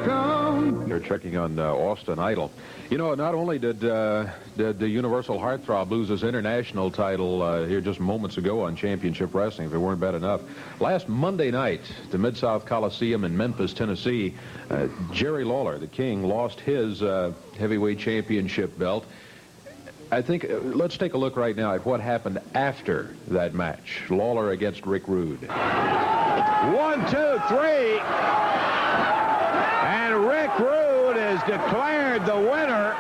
come. They're checking on Austin Idol. You know, not only did the Universal Heartthrob lose his international title here just moments ago on Championship Wrestling, if it weren't bad enough, last Monday night, the Mid-South Coliseum in Memphis, Tennessee, Jerry Lawler, the King, lost his heavyweight championship belt. I think, let's take a look right now at what happened after that match. Lawler against Rick Rude. 1, 2, 3. And Rick Rude is declared the winner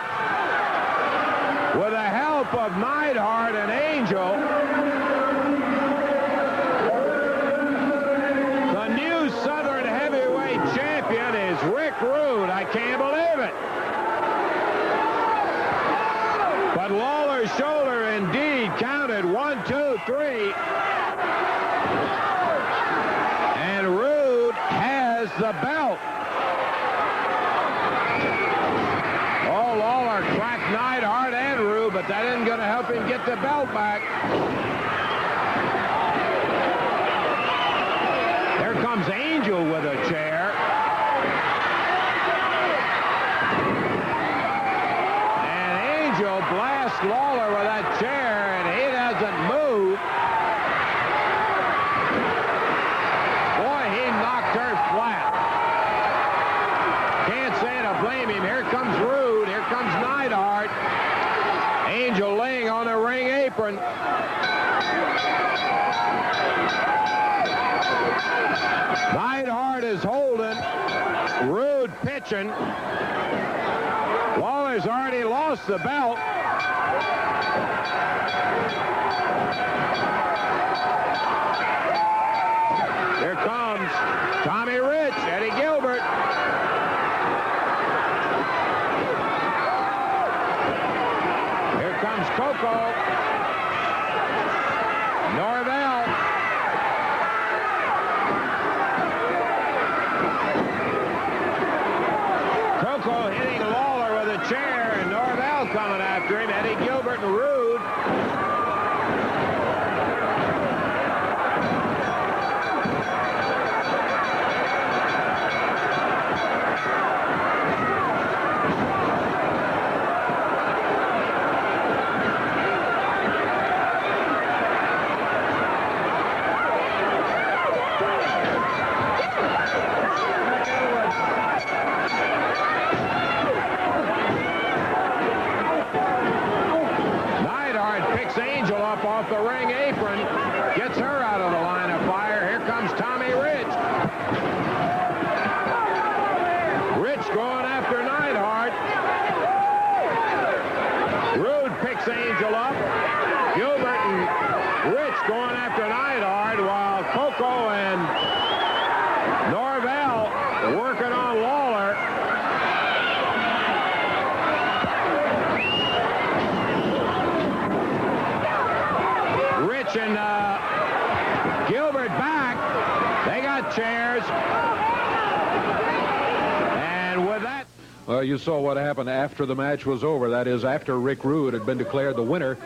with the help of Neidhart and Angel. The new Southern heavyweight champion is Rick Rude. I can't believe it. But Lawler's shoulder indeed counted 1, 2, 3. And Rude has the belt. Oh, Lawler cracked Neidhart and Rude, but that isn't going to help him get the belt back. Here comes Angel with a chair. Blast Lawler with that chair, and he doesn't move. Boy, he knocked her flat. Can't say to blame him. Here comes Rude. Here comes Neidhart. Angel laying on the ring apron. Neidhart is holding. Rude pitching. Lawler's already lost the belt. Here comes Tommy Rich, Eddie Gilbert. Here comes Coco. Norvell. Coco hitting Lawler with a chair, and Norvell coming after him. Eddie Gilbert and Rude. Angel up off the ring apron, gets her out of the line of fire. Here comes Tommy Rich. Rich going after Neidhart. Rude picks Angel up. Gilbert and Rich going after Neidhart, while Coco and Norvell working on Lawler. Rich and Gilbert back. They got chairs. And with that... Well, you saw what happened after the match was over. That is, after Rick Rude had been declared the winner.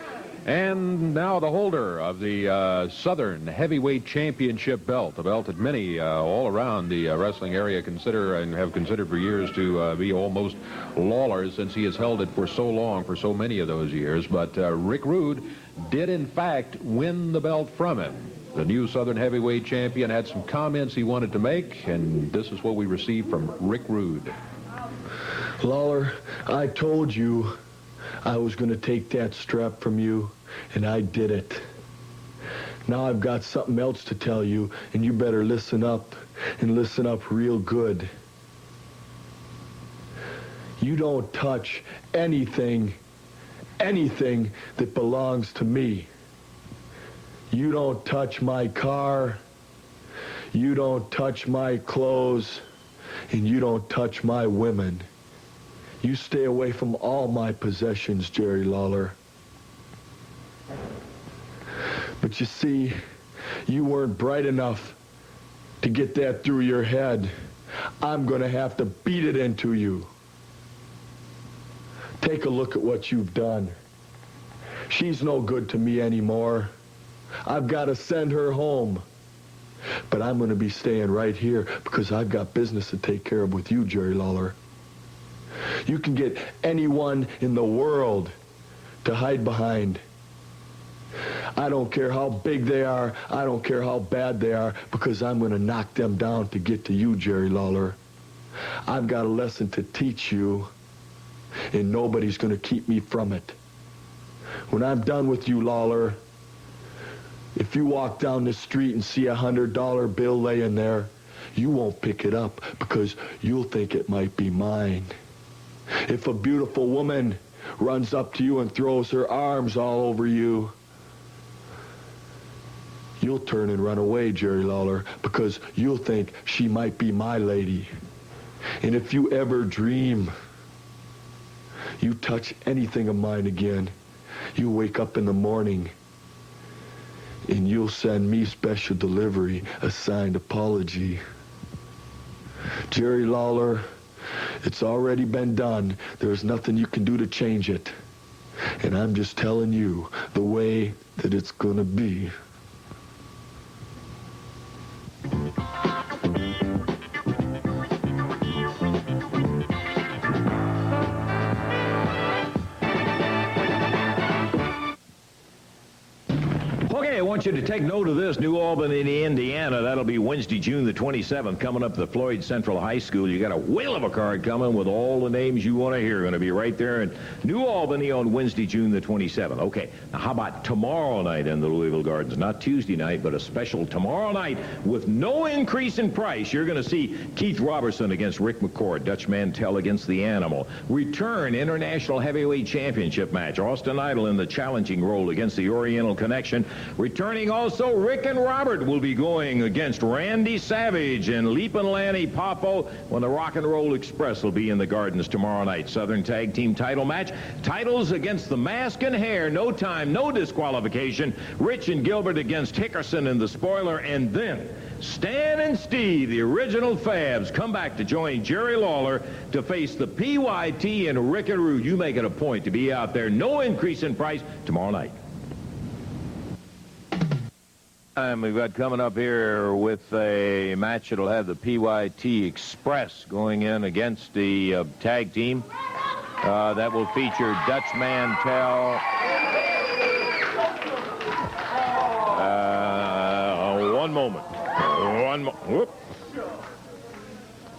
And now the holder of the Southern Heavyweight Championship belt, a belt that many all around the wrestling area consider and have considered for years to be almost Lawler's, since he has held it for so long, for so many of those years. But Rick Rude did, in fact, win the belt from him. The new Southern Heavyweight Champion had some comments he wanted to make, and this is what we received from Rick Rude. Lawler, I told you I was going to take that strap from you, and I did it. Now I've got something else to tell you, and you better listen up, and listen up real good. You don't touch anything that belongs to me. You don't touch my car, you don't touch my clothes, and you don't touch my women. You stay away from all my possessions, Jerry Lawler. But you see, you weren't bright enough to get that through your head. I'm gonna have to beat it into you. Take a look at what you've done. She's no good to me anymore. I've got to send her home. But I'm going to be staying right here because I've got business to take care of with you, Jerry Lawler. You can get anyone in the world to hide behind. I don't care how big they are. I don't care how bad they are, because I'm going to knock them down to get to you, Jerry Lawler. I've got a lesson to teach you, and nobody's going to keep me from it. When I'm done with you, Lawler, if you walk down the street and see a $100 bill laying there, you won't pick it up because you'll think it might be mine. If a beautiful woman runs up to you and throws her arms all over you, you'll turn and run away, Jerry Lawler, because you'll think she might be my lady. And if you ever dream you touch anything of mine again, you wake up in the morning and you'll send me special delivery, a signed apology. Jerry Lawler, it's already been done. There's nothing you can do to change it. And I'm just telling you the way that it's gonna be. Okay, I want you to take note of this. New Albany, Indiana. That'll be Wednesday, June the 27th, coming up at the Floyd Central High School. You got a whale of a card coming with all the names you want to hear. Going to be right there in New Albany on Wednesday, June the 27th. Okay, now how about tomorrow night in the Louisville Gardens? Not Tuesday night, but a special tomorrow night with no increase in price. You're going to see Keith Robertson against Rick McCord, Dutch Mantell against the Animal. Return International Heavyweight Championship match. Austin Idol in the challenging role against the Oriental Connection. Returning also, Rick and Robert will be going against Randy Savage and Leap and Lanny Popo when the Rock and Roll Express will be in the Gardens tomorrow night. Southern Tag Team title match. Titles against the Mask and Hair. No time, no disqualification. Rich and Gilbert against Hickerson and the Spoiler. And then Stan and Steve, the original Fabs, come back to join Jerry Lawler to face the PYT and Rick and Rude. You make it a point to be out there. No increase in price tomorrow night. We've got coming up here with a match that'll have the PYT Express going in against the tag team. That will feature Dutch Mantell. One moment. Whoop.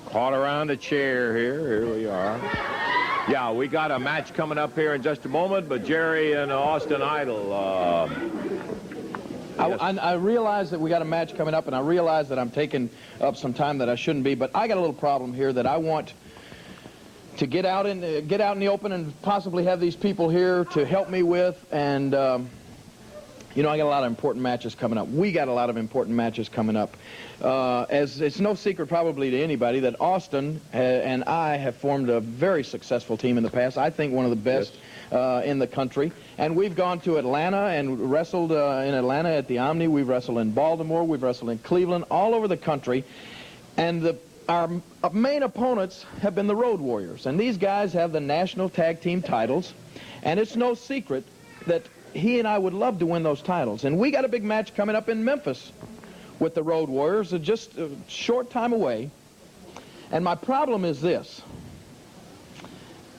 Caught around a chair here. Here we are. Yeah, we got a match coming up here in just a moment, but Jerry and Austin Idol... Yes. I realize that we got a match coming up, and I realize that I'm taking up some time that I shouldn't be, but I got a little problem here that I want to get out in the open and possibly have these people here to help me with. And you know, I got a lot of important matches coming up. We got a lot of important matches coming up. As it's no secret probably to anybody that Austin and I have formed a very successful team in the past. I think one of the best in the country. And we've gone to Atlanta and wrestled in Atlanta at the Omni. We've wrestled in Baltimore. We've wrestled in Cleveland, all over the country. And our main opponents have been the Road Warriors. And these guys have the national tag team titles. And it's no secret that he and I would love to win those titles. And we got a big match coming up in Memphis with the Road Warriors, just a short time away. And my problem is this.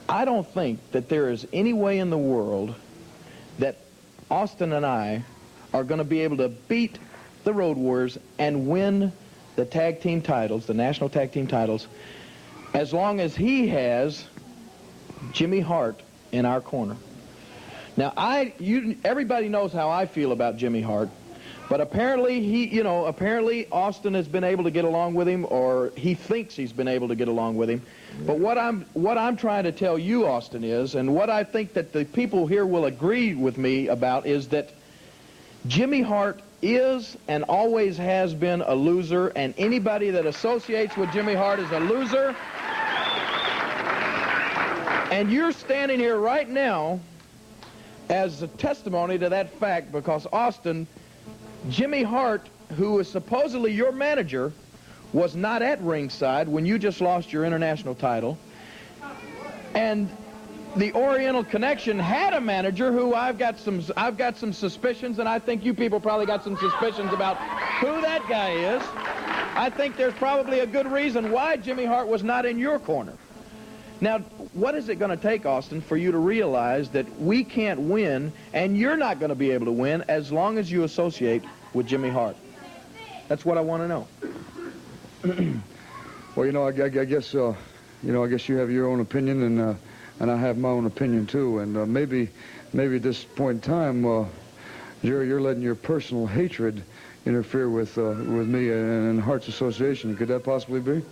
I don't think that there is any way in the world that Austin and I are going to be able to beat the Road Warriors and win the tag team titles, the national tag team titles, as long as he has Jimmy Hart in our corner. Now, everybody knows how I feel about Jimmy Hart, but apparently apparently Austin has been able to get along with him, or he thinks he's been able to get along with him. But what I'm trying to tell you, Austin, is, and what I think that the people here will agree with me about, is that Jimmy Hart is and always has been a loser, and anybody that associates with Jimmy Hart is a loser. And you're standing here right now as a testimony to that fact, because Austin, Jimmy Hart, who is supposedly your manager, was not at ringside when you just lost your international title. And the Oriental Connection had a manager who I've got some suspicions, and I think you people probably got some suspicions about who that guy is. I think there's probably a good reason why Jimmy Hart was not in your corner. Now, what is it going to take, Austin, for you to realize that we can't win, and you're not going to be able to win as long as you associate with Jimmy Hart? That's what I want to know. Well, you know, I guess you have your own opinion, and I have my own opinion too. And maybe at this point in time, Jerry, you're letting your personal hatred interfere with me and Hart's association. Could that possibly be?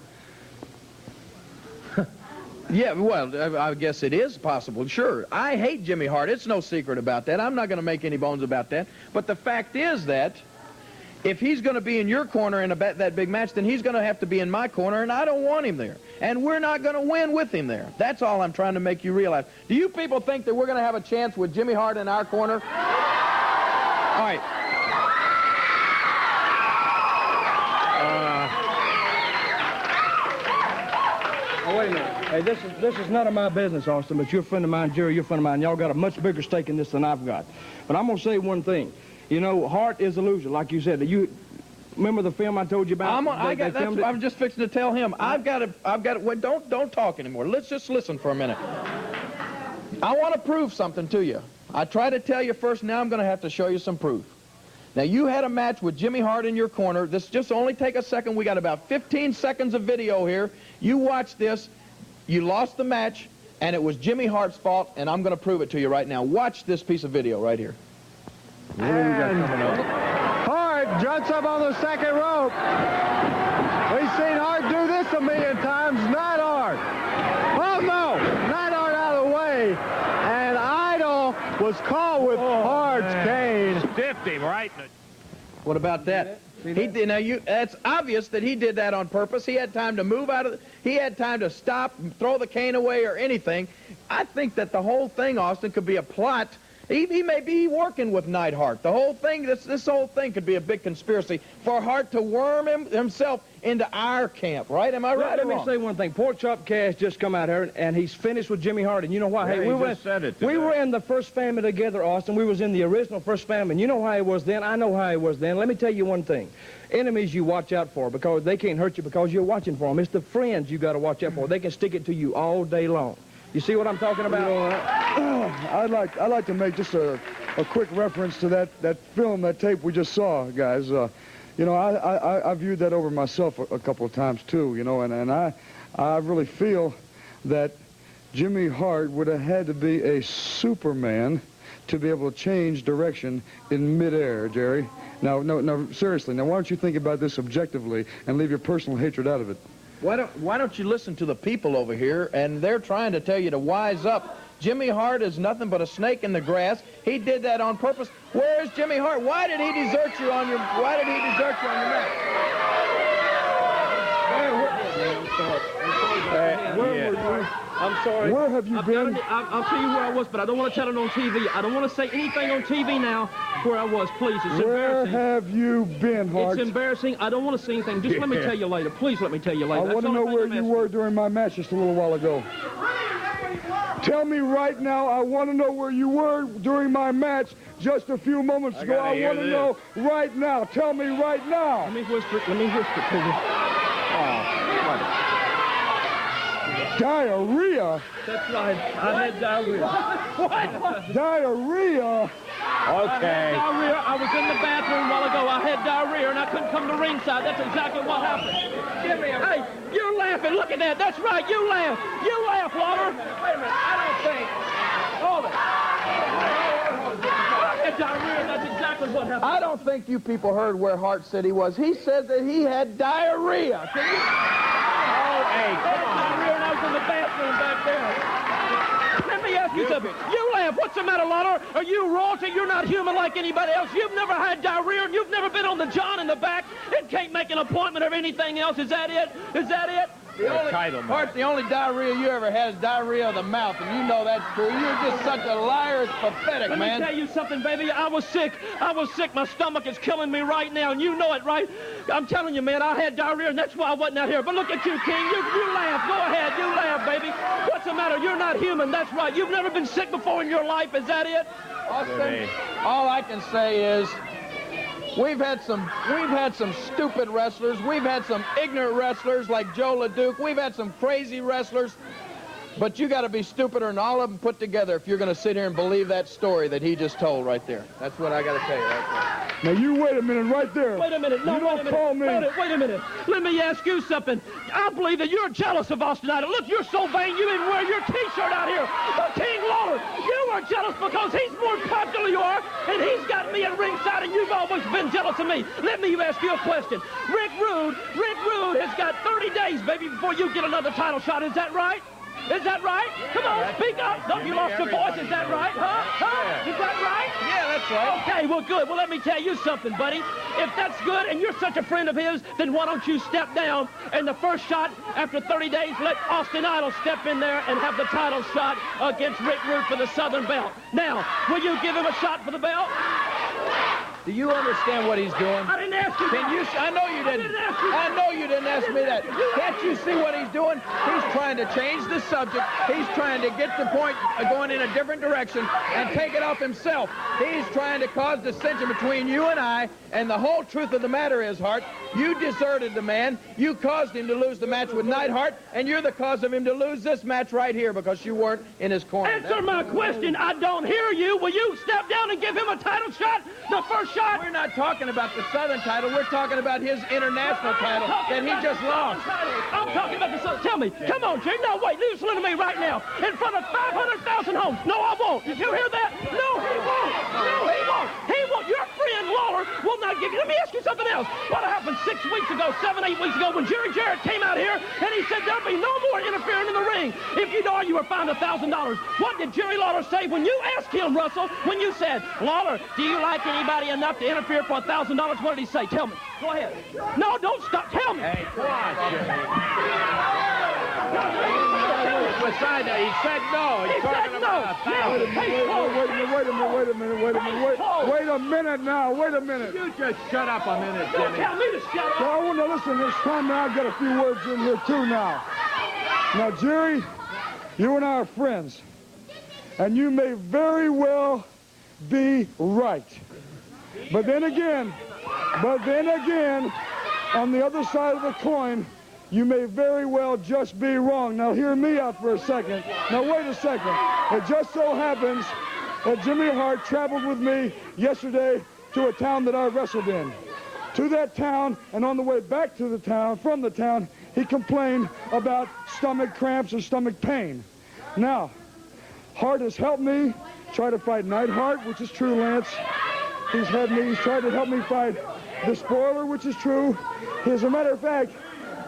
Yeah, well, I guess it is possible, sure. I hate Jimmy Hart. It's no secret about that. I'm not going to make any bones about that. But the fact is that if he's going to be in your corner in that big match, then he's going to have to be in my corner, and I don't want him there. And we're not going to win with him there. That's all I'm trying to make you realize. Do you people think that we're going to have a chance with Jimmy Hart in our corner? All right. Wait a minute. Hey, this is none of my business, Austin, but you're a friend of mine, Jerry, you're a friend of mine. Y'all got a much bigger stake in this than I've got. But I'm going to say one thing. You know, Hart is a loser, like you said. You remember the film I told you about? I'm just fixing to tell him. I've got to. Well, don't talk anymore. Let's just listen for a minute. I want to prove something to you. I try to tell you first. Now I'm going to have to show you some proof. Now, you had a match with Jimmy Hart in your corner. This just only take a second. We got about 15 seconds of video here. You watch this. You lost the match, and it was Jimmy Hart's fault, and I'm going to prove it to you right now. Watch this piece of video right here. And Hart jumps up on the second rope. We've seen Hart do this a million times. Not Hart. Oh, no. Not Hart out of the way. And Idol was caught with Hart's cane. Stiffed him right in the... What about that? He did. Now that's obvious that he did that on purpose. He had time to move out of. He had time to stop, throw the cane away, or anything. I think that the whole thing, Austin, could be a plot. He may be working with Neidhart. The whole thing, this whole thing could be a big conspiracy for Hart to worm himself into our camp, right? Am I right or wrong? Let me say one thing. Pork Chop Cash just come out here, and he's finished with Jimmy Hart. And you know why? Yeah, hey, we were in the first family together, Austin. We was in the original first family. And you know how he was then. I know how he was then. Let me tell you one thing. Enemies you watch out for because they can't hurt you because you're watching for them. It's the friends you got to watch out for. They can stick it to you all day long. You see what I'm talking about? You know, I'd like to make just a quick reference to that film, that tape we just saw, guys. You know, I viewed that over myself a couple of times too. You know, and I really feel that Jimmy Hart would have had to be a Superman to be able to change direction in midair, Jerry. Now, no, seriously. Now, why don't you think about this objectively and leave your personal hatred out of it? Why don't you listen to the people over here, and they're trying to tell you to wise up. Jimmy Hart is nothing but a snake in the grass. He did that on purpose. Where's Jimmy Hart? Why did he desert you on your match? I'm sorry. Where have you been? I'll tell you where I was, but I don't want to tell it on TV. I don't want to say anything on TV now where I was. Please, it's embarrassing. Where have you been, Hart? It's embarrassing. I don't want to say anything. Just let me tell you later. Please let me tell you later. I want to know where you were during my match just a little while ago. Tell me right now. I want to know where you were during my match just a few moments ago. I want to know right now. Tell me right now. Let me whisper to you. Diarrhea? That's right. I had diarrhea. What? Diarrhea? Okay. Diarrhea. I was in the bathroom a while ago. I had diarrhea, and I couldn't come to ringside. That's exactly what happened. Hey, you're laughing. Look at that. That's right. You laugh. You laugh, Walter. Wait a minute. I don't think. Hold it. I had diarrhea. That's exactly what happened. I don't think you people heard where Hart said he was. He said that he had diarrhea. Can you? Hey, come on. Diarrhea, and I was in the bathroom back there. Let me ask you something. You laugh. What's the matter, Lawler? Are you royalty? You're not human like anybody else. You've never had diarrhea, and you've never been on the John in the back and can't make an appointment or anything else. Is that it? Is that it? Hart, the only diarrhea you ever had is diarrhea of the mouth, and you know that's true. You're just such a liar. It's pathetic, man. Let me tell you something, baby. I was sick. My stomach is killing me right now, and you know it, right? I'm telling you, man, I had diarrhea, and that's why I wasn't out here. But look at you, King. You laugh. Go ahead. You laugh, baby. What's the matter? You're not human. That's right. You've never been sick before in your life. Is that it? Austin, all I can say is we've had some stupid wrestlers. We've had some ignorant wrestlers like Joe LeDuc. We've had some crazy wrestlers. But you got to be stupider than all of them put together if you're going to sit here and believe that story that he just told right there. That's what I got to tell you right there. Now, you wait a minute right there. Wait a minute. No, you don't call me. Wait a minute. Let me ask you something. I believe that you're jealous of Austin Idol. Look, you're so vain, you even wear your T-shirt out here. King Lawler, you are jealous because he's more popular than you are, and he's got me at ringside, and you've always been jealous of me. Let me ask you a question. Rick Rude has got 30 days, baby, before you get another title shot. Is that right? Is that right? Come on, speak up. Don't you lost your voice. Is that right? Huh? Is that right? Yeah, that's right. Okay, well, good. Well, let me tell you something, buddy. If that's good and you're such a friend of his, then why don't you step down and the first shot after 30 days, let Austin Idol step in there and have the title shot against Rick Rude for the Southern belt. Now, will you give him a shot for the belt? Do you understand what he's doing? I didn't ask you. Can you? I know you didn't. I know you didn't ask me that. Can't you see what he's doing? He's trying to change the subject. He's trying to get the point going in a different direction and take it off himself. He's trying to cause dissension between you and I, and the whole truth of the matter is, Hart, you deserted the man. You caused him to lose the match with Neidhart, and you're the cause of him to lose this match right here because you weren't in his corner. Answer my question. I don't hear you. Will you step down and give him a title shot? The first shot? We're not talking about the Southern title. We're talking about his international title that he just lost. I'm talking about the Southern. Tell me. Come on, Jay. No, wait. Listen to me right now. In front of 500,000 homes. No, I won't. Did you hear that? No, he won't. No, he won't. He won't. Your friend Lawler will not give you. Let me ask you something else. What happened 6 weeks ago, 7, 8 weeks ago, when Jerry Jarrett came out here and he said there'll be no more interfering in the ring if you know you were fined $1,000? What did Jerry Lawler say when you asked him, Russell, when you said, Lawler, do you like anybody enough to interfere for $1,000? What did he say? Tell me. Go ahead. No, don't stop. Tell me. Hey, come on, Beside that, he said no. He's talking about Wait a minute now. Wait a minute. You just shut up a minute, Don't Jimmy. tell me to shut up. So I want to listen. It's time now. I've got a few words in here, too, now. Now, Jerry, you and I are friends. And you may very well be right. But then again, on the other side of the coin, you may very well just be wrong. Now, hear me out for a second. Now, wait a second. It just so happens that Jimmy Hart traveled with me yesterday to a town that I wrestled in. To that town, and on the way back to the town, from the town, he complained about stomach cramps and stomach pain. Now, Hart has helped me try to fight Neidhart, which is true, Lance. He's tried to help me fight the Spoiler, which is true. As a matter of fact,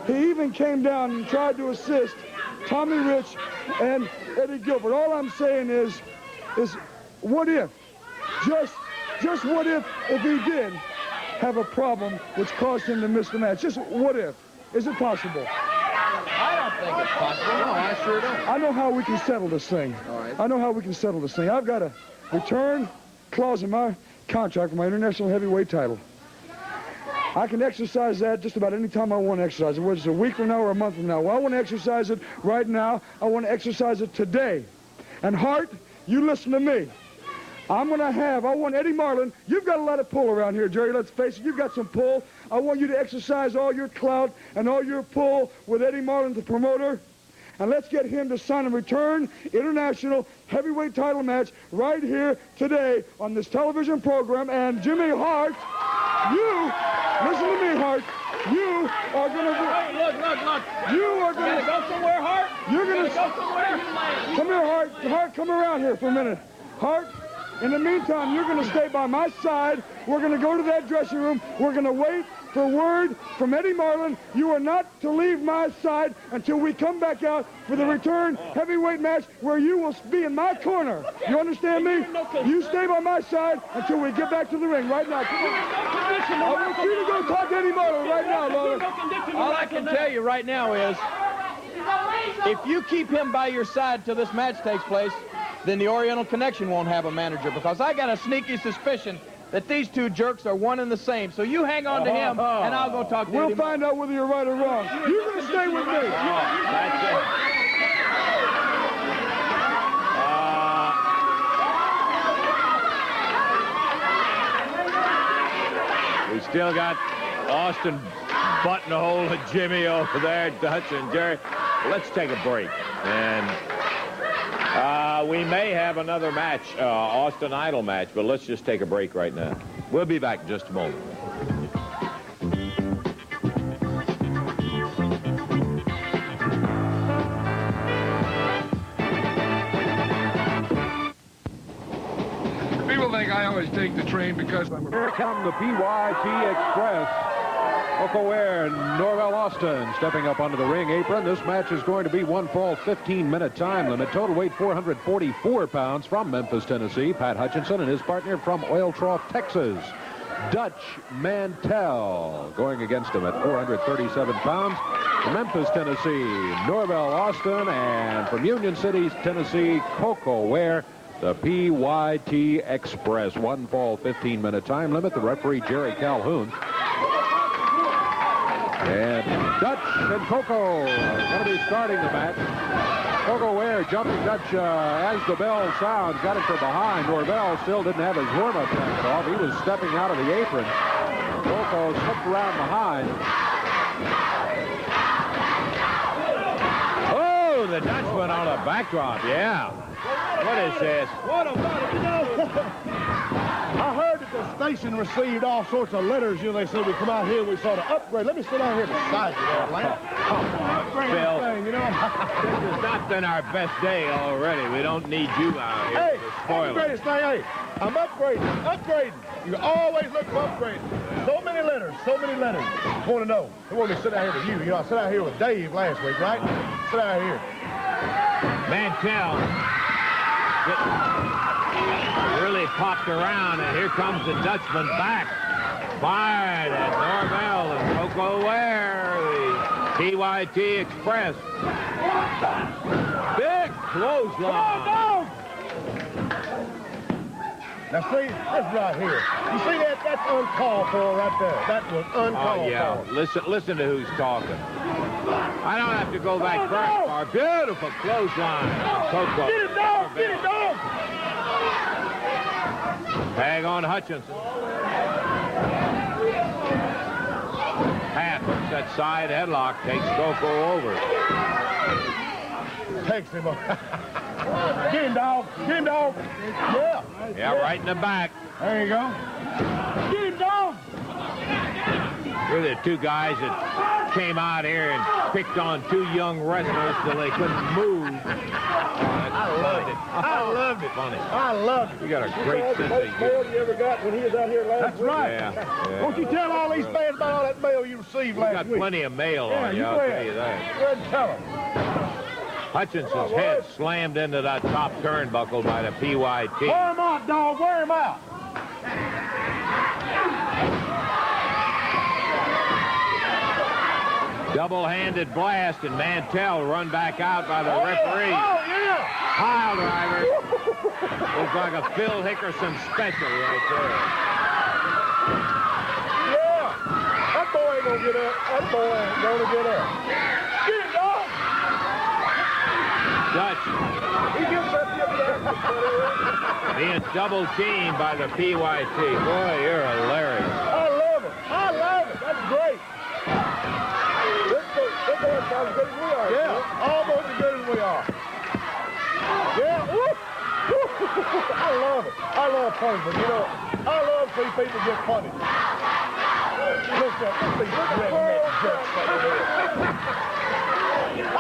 he even came down and tried to assist Tommy Rich and Eddie Gilbert. All I'm saying is what if, just what if he did have a problem which caused him to miss the match? Just what if? Is it possible? I don't think it's possible. No, I sure don't. I know how we can settle this thing. All right. I know how we can settle this thing. I've got a return clause in my contract for my international heavyweight title. I can exercise that just about any time I want to exercise it, whether it's a week from now or a month from now. Well, I want to exercise it right now. I want to exercise it today. And Hart, you listen to me. I want Eddie Marlin. You've got a lot of pull around here, Jerry. Let's face it. You've got some pull. I want you to exercise all your clout and all your pull with Eddie Marlin, the promoter. And let's get him to sign a return international heavyweight title match right here today on this television program. And Jimmy Hart, listen to me, Hart. You are going to... Hey, look. You are going to go somewhere, Hart? You're going to... Go somewhere? Come here, Hart. Hart, come around here for a minute. Hart, in the meantime, you're going to stay by my side. We're going to go to that dressing room. We're going to wait for word from Eddie Marlin. You are not to leave my side until we come back out for the return heavyweight match where you will be in my corner. You understand me? You stay by my side until we get back to the ring right now. Come on. I want you to go talk to Eddie Marlin right now, Lawler. All I can tell you right now is if you keep him by your side till this match takes place, then the Oriental Connection won't have a manager, because I got a sneaky suspicion that these two jerks are one and the same. So you hang on to him, and I'll go talk to him. We'll find out whether you're right or wrong. You're going to stay with me. That's it. We still got Austin butting a hole of Jimmy over there, Dutch and Jerry. Let's take a break. And we may have another match, Austin Idol match, but let's just take a break right now. We'll be back in just a moment. People think I always take the train because I'm... Here come the PYT Express. Coco Ware and Norvell Austin stepping up onto the ring apron. This match is going to be one fall, 15-minute time limit. Total weight 444 pounds from Memphis, Tennessee. Pat Hutchinson and his partner from Oil Trough, Texas, Dutch Mantell, going against him at 437 pounds. From Memphis, Tennessee, Norvell Austin, and from Union City, Tennessee, Coco Ware. The PYT Express, one fall, 15-minute time limit. The referee, Jerry Calhoun. And Dutch and Coco are going to be starting the match. Coco Ware jumping Dutch as the bell sounds. Got him from behind. Norvell still didn't have his warm-up jacket off. He was stepping out of the apron. Coco slipped around behind. Oh, the Dutch went on a backdrop, yeah. What is this? What about it? You know, I heard that the station received all sorts of letters. You know, they said we come out here, we saw the upgrade. Let me sit down here beside you there, Atlanta. Bill, Thing, you know. this has not been our best day already. We don't need you out here Hey, to that's spoil the it. greatest thing. Hey, I'm upgrading. You always look for upgrading. So many letters. I want to know. They want me to sit down here with you. You know, I sat out here with Dave last week, right? Sit down here. Mantell really popped around, and here comes the Dutchman back. Fired at Norvell and Coco Ware, the PYT Express. Big clothesline. Now see, this right here. You see that? That's uncalled for right there. That was uncalled Oh, yeah. for. Listen to who's talking. I don't have to go back very far. Beautiful clothesline. Coco. Get it, dog! Get it, dog! Tag on Hutchinson. Pat hooks that side headlock, takes Coco over. Takes him up. Get him, dog! Get him, dog! Yeah! Yeah, right in the back. There you go. Get him, dog! We're the two guys that came out here and picked on two young wrestlers till they couldn't move. I loved it. I loved it. Funny. I loved it. You got a great sense of humor. Mail you ever got when he was out here last That's week? right. Yeah. Won't you tell all these fans about all that mail you received We last got week? plenty of mail Yeah, on you you, I'll go tell ahead. you that. Go ahead and tell them. Hutchinson's head slammed into that top turnbuckle by the PYT. Wear him out, dog. Wear him out. Double-handed blast, and Mantell run back out by the referee. Oh, yeah. Pile driver. Looks like a Phil Hickerson special right there. Yeah. That boy ain't gonna get up. That boy ain't gonna get up. Get it, dog. Dutch He gets up the other being double-teamed by the PYT. Boy, you're hilarious. I love it. I love it. That's great. This boy's about as good as we are. Yeah, almost as good as we are. Yeah, woo. I love it. I love punishment. You know, I love seeing people get punished. Look at these redneck jerks over there.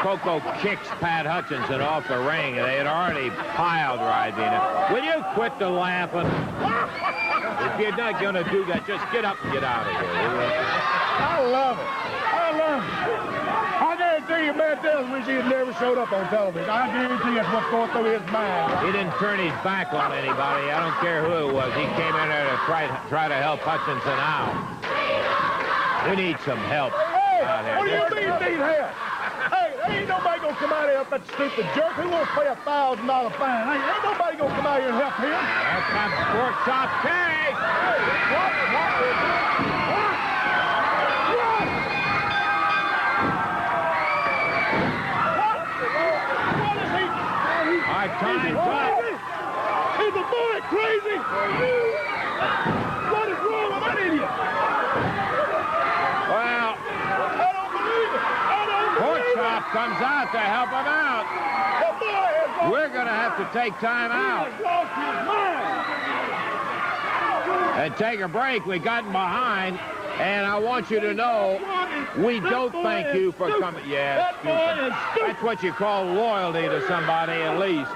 Coco kicks Pat Hutchinson off the ring, and they had already piled right in it. Will you quit the laughing? If you're not going to do that, just get up and get out of here. I love it. I love it. I guarantee you, Mantell wish he had never showed up on television. I guarantee that's what's going through his mind. He didn't turn his back on anybody. I don't care who it was. He came in there to try to help Hutchinson out. We need some help Hey, out here. what do you mean need help? Hey, Ain't nobody gonna come out here help that stupid jerk. Who wants to pay $1,000 fine? Ain't nobody gonna come out here and help him. Here comes Pork Chop K. What is he? Our time's up. Is the boy crazy? What is wrong with that idiot? Well, I don't believe it. I don't Pork believe it. Chop comes out to help him out. The boy has lost, We're going to have to take time out he has lost his mind. and take a break. We got behind, and I want you to know we don't thank you for coming. Yeah, That boy is stupid. that's what you call loyalty to somebody, at least.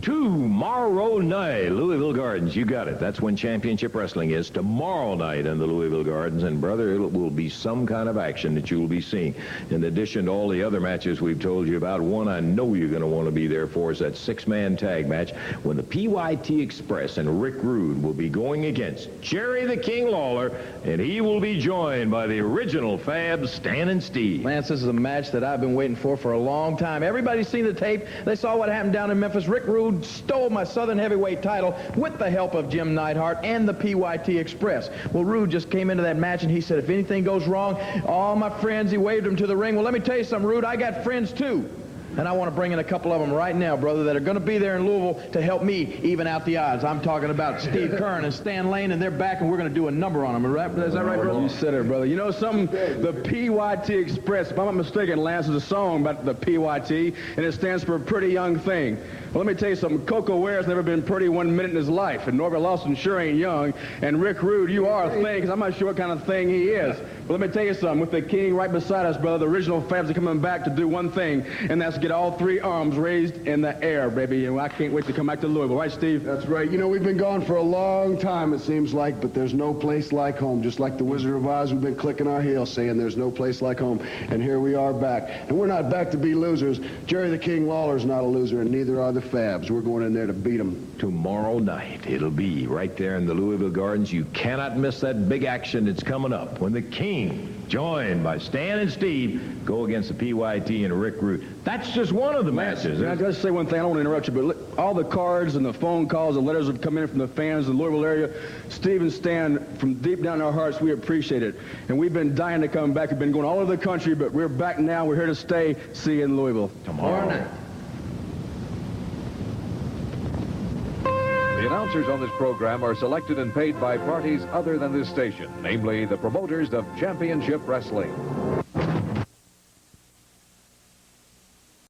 Tomorrow night, Louisville Gardens. You got it. That's when Championship Wrestling is, tomorrow night in the Louisville Gardens. And, brother, it will be some kind of action that you will be seeing. In addition to all the other matches we've told you about, one I know you're going to want to be there for is that six-man tag match when the PYT Express and Rick Rude will be going against Jerry the King Lawler, and he will be joined by the original Fab, Stan and Steve. Lance, this is a match that I've been waiting for a long time. Everybody's seen the tape. They saw what happened down in Memphis. Rick Rude stole my Southern Heavyweight title with the help of Jim Neidhart and the PYT Express. Well, Rude just came into that match and he said, if anything goes wrong, all my friends, he waved them to the ring. Well, let me tell you something, Rude, I got friends too. And I want to bring in a couple of them right now, brother, that are going to be there in Louisville to help me even out the odds. I'm talking about Steve Kern and Stan Lane, and they're back, and we're going to do a number on them. Is that right, brother? You said it, brother. You know something? The PYT Express, if I'm not mistaken, Lance, is a song about the PYT, and it stands for Pretty Young Thing. Well, let me tell you something. Coco Ware's never been pretty 1 minute in his life, and Norbert Lawson sure ain't young. And Rick Rude, you are a thing, because I'm not sure what kind of thing he is. But let me tell you something. With the king right beside us, brother, the original Fabs are coming back to do one thing, and that's get all three arms raised in the air, baby. And I can't wait to come back to Louisville. Right, Steve? That's right. You know, we've been gone for a long time, it seems like, but there's no place like home. Just like the Wizard of Oz, we've been clicking our heels saying there's no place like home. And here we are back. And we're not back to be losers. Jerry the King Lawler's not a loser, and neither are the Fabs. We're going in there to beat them. Tomorrow night, it'll be right there in the Louisville Gardens. You cannot miss that big action that's coming up when the King, joined by Stan and Steve, go against the PYT and Rick Rude. That's just one of the matches. I'll just say one thing. I don't want to interrupt you, but look, all the cards and the phone calls and letters have come in from the fans in the Louisville area. Steve and Stan, from deep down in our hearts, we appreciate it. And we've been dying to come back. We've been going all over the country, but we're back now. We're here to stay. See you in Louisville. Tomorrow night. The announcers on this program are selected and paid by parties other than this station, namely the promoters of Championship Wrestling.